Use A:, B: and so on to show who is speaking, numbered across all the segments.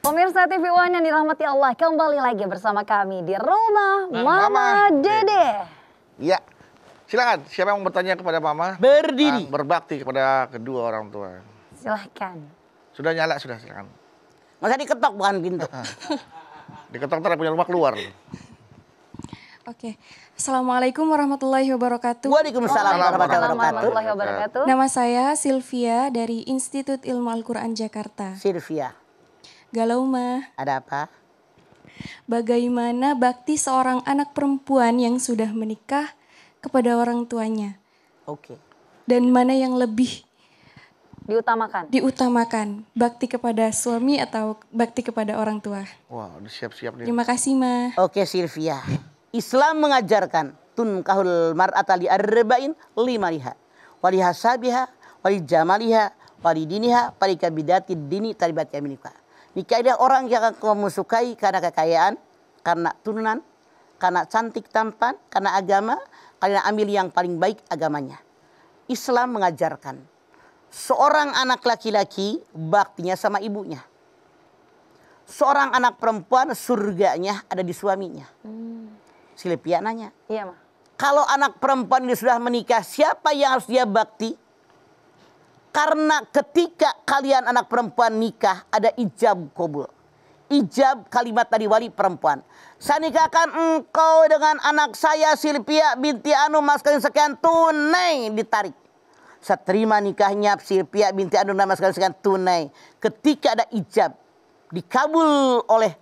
A: Pemirsa TV One yang dirahmati Allah, kembali lagi bersama kami di rumah Mama Dede.
B: Iya, silakan. Siapa yang mau bertanya kepada Mama?
C: Berdiri.
B: Berbakti kepada kedua orang tua.
A: Silahkan.
B: Sudah nyala, sudah silakan.
C: Masa diketok bukan pintu.
B: Diketok ntar punya rumah keluar.
D: Oke, Assalamualaikum warahmatullahi wabarakatuh.
C: Waalaikumsalam
A: warahmatullahi wabarakatuh.
D: Nama saya Sylvia dari Institut Ilmu Al-Quran Jakarta.
C: Sylvia,
D: Galau mah,
C: ada apa?
D: bagaimana bakti seorang anak perempuan yang sudah menikah kepada orang tuanya?
C: Oke.
D: Dan mana yang lebih
A: Diutamakan.
D: bakti kepada suami atau bakti kepada orang tua?
B: Wah, udah siap-siap nih.
D: Terima kasih, Ma.
C: Oke Sylvia. Islam mengajarkan tunkahul mar'ata li arba'in limaliha. Wali hasabiha, wali jamaliha, wali diniha, wali kabidati dini taribat yaminika. Nikah ada orang yang kamu sukai karena kekayaan, karena turunan, karena cantik tampan, karena agama, karena ambil yang paling baik agamanya. Islam mengajarkan seorang anak laki-laki baktinya sama ibunya. Seorang anak perempuan surganya ada di suaminya. Sylvia nanya,
A: Iya, Ma.
C: kalau anak perempuan ini sudah menikah, siapa yang harus dia bakti? Karena ketika kalian anak perempuan nikah, ada ijab kabul. Ijab kalimat dari wali perempuan. Saya nikahkan engkau dengan anak saya Sylvia binti Anu mas kalian sekian tunai ditarik. Saya terima nikahnya Sylvia binti Anu mas kalian sekian tunai. Ketika ada ijab, dikabul oleh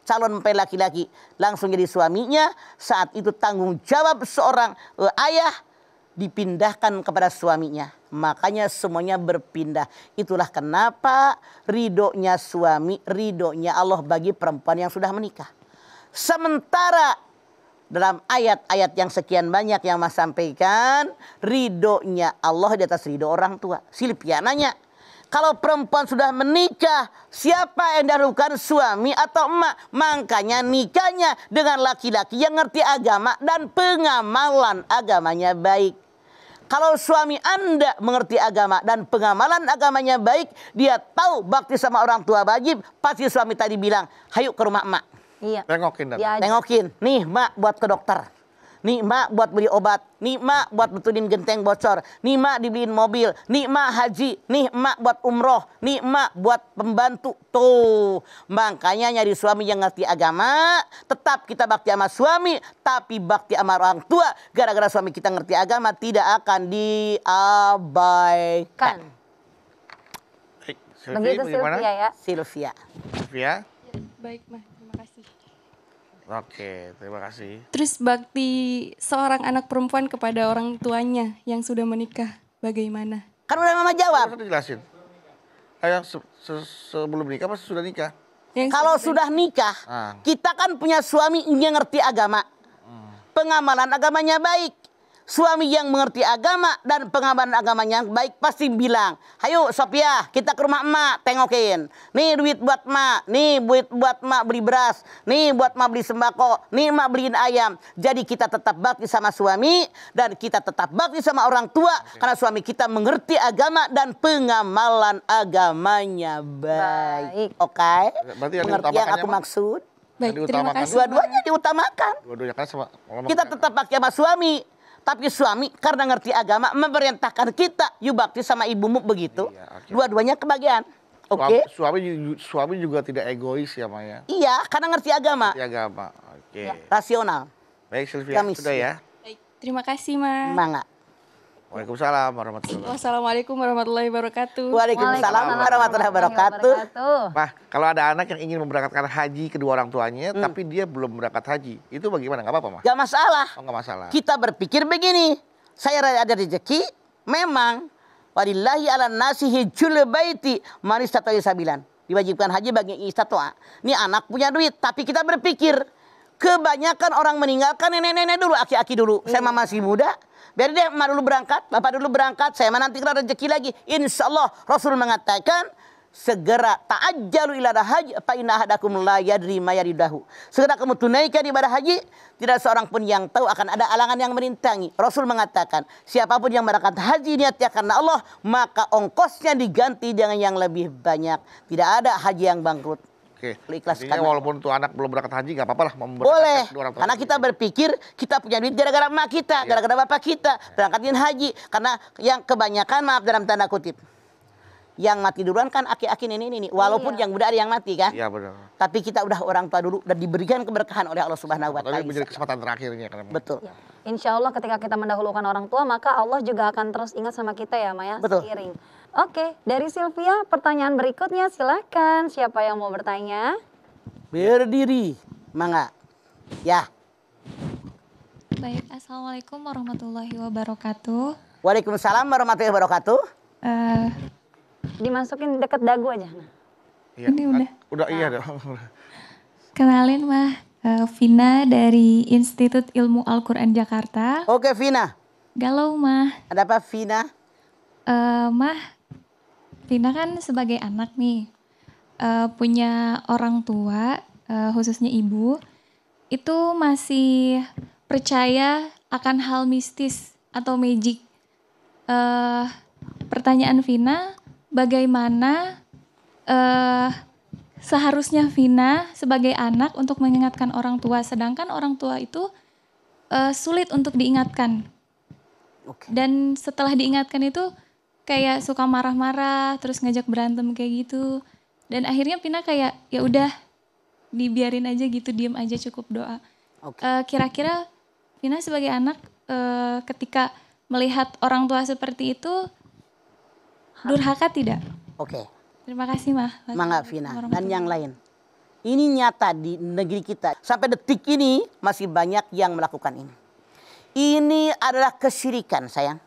C: calon mempelai laki-laki langsung jadi suaminya, saat itu tanggung jawab seorang ayah dipindahkan kepada suaminya. Makanya semuanya berpindah. Itulah kenapa ridhonya suami, ridhonya Allah bagi perempuan yang sudah menikah. Sementara dalam ayat-ayat yang sekian banyak yang Mas sampaikan, ridhonya Allah di atas ridho orang tua. Sylvia nanya, kalau perempuan sudah menikah, siapa yang dahulukan, suami atau emak? Makanya nikahnya dengan laki-laki yang ngerti agama dan pengamalan agamanya baik. Kalau suami Anda mengerti agama dan pengamalan agamanya baik, dia tahu bakti sama orang tua wajib, pasti suami tadi bilang, "Hayu ke rumah emak."
A: Iya.
B: Tengokin dan.
C: Tengokin, nih mak buat ke dokter. Nih mak buat beli obat, nih mak buat betulin genteng bocor, nih mak dibeliin mobil, nih mak haji, nih mak buat umroh, nih mak buat pembantu. Tuh, makanya nyari suami yang ngerti agama, tetap kita bakti sama suami, tapi bakti sama orang tua. Gara-gara suami kita ngerti agama, tidak akan diabaikan.
A: Begitu Sylvia ya.
C: Sylvia.
B: Sylvia?
D: Baik, Ma. Terima kasih.
B: Oke, terima kasih.
D: Terus bakti seorang anak perempuan kepada orang tuanya yang sudah menikah, bagaimana?
C: Kan udah mama jawab.
B: Harus dijelasin. Ayo, sebelum nikah apa sudah nikah?
C: Kalau sudah nikah, kita kan punya suami yang ngerti agama. Pengamalan agamanya baik. Suami yang mengerti agama dan pengamalan agamanya yang baik pasti bilang, "Hayo Sophia, kita ke rumah emak, tengokin. Nih duit buat emak, nih duit buat emak beli beras, nih buat emak beli sembako, nih emak beliin ayam." Jadi kita tetap bakti sama suami dan kita tetap bakti sama orang tua karena suami kita mengerti agama dan pengamalan agamanya baik. Oke?
B: Berarti
C: Mengerti yang aku maksud?
D: Baik, terima kasih.
C: Dua-duanya diutamakan.
B: Dua-duanya kan sama.
C: Kita tetap bakti sama suami. Tapi suami karena ngerti agama memerintahkan kita, yuk bakti sama ibumu begitu.
B: Iya, okay.
C: Dua-duanya kebagian. Oke?
B: Suami juga tidak egois ya Maya.
C: Iya, karena ngerti agama.
B: Ngerti agama. Oke.
C: Ya, rasional.
B: Baik Sylvia,
C: Kami
B: sudah ya.
D: Baik, terima kasih, Ma.
C: Mangga.
B: Waalaikumsalam warahmatullahi wabarakatuh.
D: Wassalamualaikum warahmatullahi wabarakatuh.
C: Waalaikumsalam warahmatullahi wabarakatuh.
B: Nah, kalau ada anak yang ingin memberangkatkan haji kedua orang tuanya, tapi dia belum berangkat haji, itu bagaimana? Nggak apa-apa, Mah?
C: Gak masalah.
B: Oh, nggak masalah.
C: Kita berpikir begini, saya ada rezeki, memang walillahi ala nasi hijjul baiti man istata'a sabilan. Diwajibkan haji bagi istata'a. Ini anak punya duit, tapi kita berpikir kebanyakan orang meninggalkan nenek-nenek dulu, aki-aki dulu. Saya masih muda, biar dia emak dulu berangkat, bapak dulu berangkat, saya nanti kena rezeki lagi. Insya Allah Rasul mengatakan, segera ta'ajjalu ila haji fa inna ahadakum la yadri ma yaridahu. Segera kamu tunaikan ibadah haji, tidak seorang pun yang tahu akan ada alangan yang merintangi. Rasul mengatakan, siapapun yang berangkat haji niatnya karena Allah, maka ongkosnya diganti dengan yang lebih banyak. Tidak ada haji yang bangkrut.
B: Oke.
C: Ikhlas
B: Artinya
C: karena
B: walaupun tuh anak belum berangkat haji nggak apa-apa lah
C: boleh,
B: kedua orang tua.
C: karena kita berpikir kita punya duit gara-gara emak kita, gara-gara bapak kita berangkatin haji. Karena yang kebanyakan, maaf dalam tanda kutip, yang mati duluan kan aki-aki ini. Walaupun yang muda ada yang mati kan.
B: Iya benar.
C: Tapi kita udah orang tua dulu dan diberikan keberkahan oleh Allah Subhanahu wa taala.
B: Tapi menjadi kesempatan terakhirnya kan.
C: Betul.
A: Ya. Insya Allah ketika kita mendahulukan orang tua, maka Allah juga akan terus ingat sama kita ya, Maya.
C: Betul.
A: Seiring. Oke, dari Sylvia, pertanyaan berikutnya silakan. Siapa yang mau bertanya?
C: Berdiri, mangga. Ya.
D: Baik, Assalamualaikum warahmatullahi wabarakatuh.
C: Waalaikumsalam warahmatullahi wabarakatuh.
A: Dimasukin deket dagu aja.
B: Iya.
D: Ini udah.
B: Udah iya dong.
D: Kenalin Mah, Vina dari Institut Ilmu Al-Quran Jakarta.
C: Oke, Vina.
D: Galau Mah.
C: Ada apa, Vina?
D: Mah, Vina kan sebagai anak nih, punya orang tua, khususnya ibu, itu masih percaya akan hal mistis atau magic. Pertanyaan Vina, bagaimana seharusnya Vina sebagai anak untuk mengingatkan orang tua, sedangkan orang tua itu sulit untuk diingatkan.
C: Oke.
D: Dan setelah diingatkan itu kayak suka marah-marah, terus ngajak berantem kayak gitu. Dan akhirnya Vina kayak ya udah dibiarin aja gitu, diem aja cukup doa.
C: Oke.
D: Kira-kira Vina sebagai anak ketika melihat orang tua seperti itu durhaka tidak?
C: Oke.
D: Terima kasih Mah.
C: Mangga, Vina. Dan yang lain. Ini nyata di negeri kita. Sampai detik ini masih banyak yang melakukan ini. Ini adalah kesyirikan, sayang.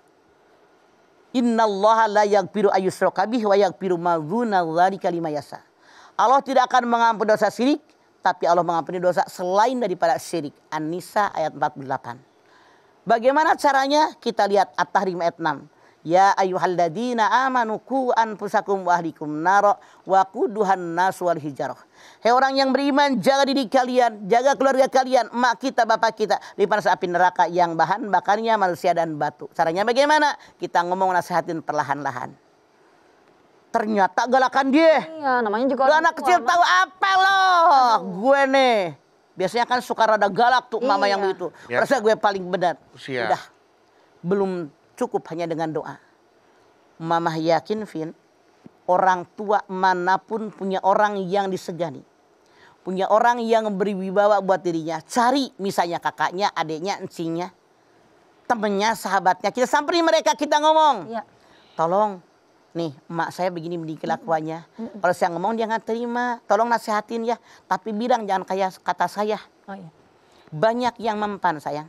C: Innallaha la yaghfiru ayyushraka bihi wa yaghfiru ma dzuna dzalika liman yasha. Allah tidak akan mengampuni dosa syirik, tapi Allah mengampuni dosa selain daripada syirik. An-Nisa ayat 48. Bagaimana caranya? Kita lihat At-Tahrim ayat 6. Ya ayyuhalladzina amanu qu anfusakum wa ahlikum nara wa quduhan nas wal hijarah. Hei orang yang beriman, jaga diri kalian, jaga keluarga kalian, emak kita, bapak kita, di panas api neraka yang bahan bakarnya manusia dan batu. Caranya bagaimana? Kita ngomong nasihatin perlahan-lahan. Ternyata galakan dia.
A: Iya, namanya juga
C: Lu anak kecil tahu apa loh? Gue nih. Biasanya kan suka rada galak tuh mama yang begitu.
B: Biasa.
C: Rasa gue paling benar.
B: Usia.
C: Udah. Belum cukup hanya dengan doa. Mama yakin, Vin, orang tua manapun punya orang yang disegani. Punya orang yang berwibawa buat dirinya. Cari misalnya kakaknya, adiknya, encingnya, temennya, sahabatnya. Kita samperin mereka, kita ngomong.
A: Iya.
C: Tolong, nih emak saya begini kelakuannya. Kalau saya ngomong dia nggak terima. Tolong nasihatin ya. Tapi bilang jangan kayak kata saya.
A: Oh iya.
C: Banyak yang mempan, sayang.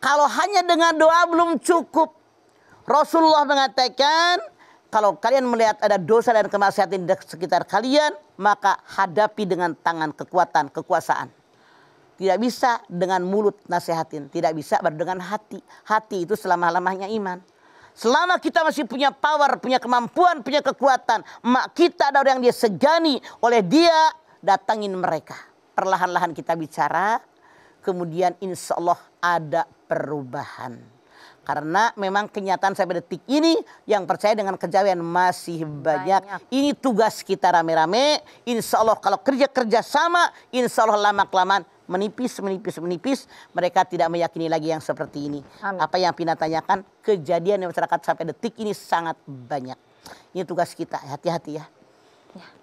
C: Kalau hanya dengan doa belum cukup. Rasulullah mengatakan, kalau kalian melihat ada dosa dan kemaksiatan di sekitar kalian, maka hadapi dengan tangan kekuatan, kekuasaan. Tidak bisa dengan mulut nasihatin, tidak bisa dengan hati. Hati itu selama-lamanya iman. Selama kita masih punya power, punya kemampuan, punya kekuatan, mak kita ada orang yang dia segani, oleh dia datangin mereka. Perlahan-lahan kita bicara, kemudian insya Allah ada perubahan. Karena memang kenyataan sampai detik ini yang percaya dengan kejawen masih banyak. Ini tugas kita rame-rame. Insya Allah kalau kerja sama, insya Allah lama-kelamaan menipis. Mereka tidak meyakini lagi yang seperti ini.
A: Amin.
C: Apa yang Pina tanyakan, kejadian di masyarakat sampai detik ini sangat banyak. Ini tugas kita, hati-hati ya.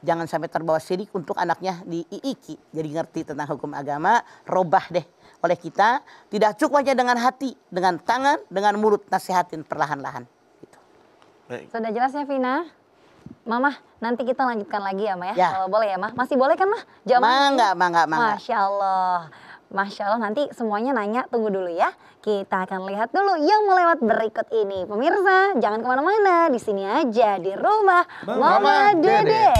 C: Jangan sampai terbawa syirik untuk anaknya diiki. Jadi ngerti tentang hukum agama, robah deh. Oleh kita, tidak cukup hanya dengan hati, dengan tangan, dengan mulut, nasihatin perlahan-lahan. Gitu.
A: Sudah jelas ya Vina? Mama, nanti kita lanjutkan lagi ya, Ma ya.
C: Ya.
A: Kalau boleh ya, Ma. Masih boleh kan, Ma?
C: Mangga.
A: Masya Allah. Masya Allah, nanti semuanya nanya, tunggu dulu ya. Kita akan lihat dulu yang melewat berikut ini. Pemirsa, jangan kemana-mana. Di sini aja, di rumah Mama Dede.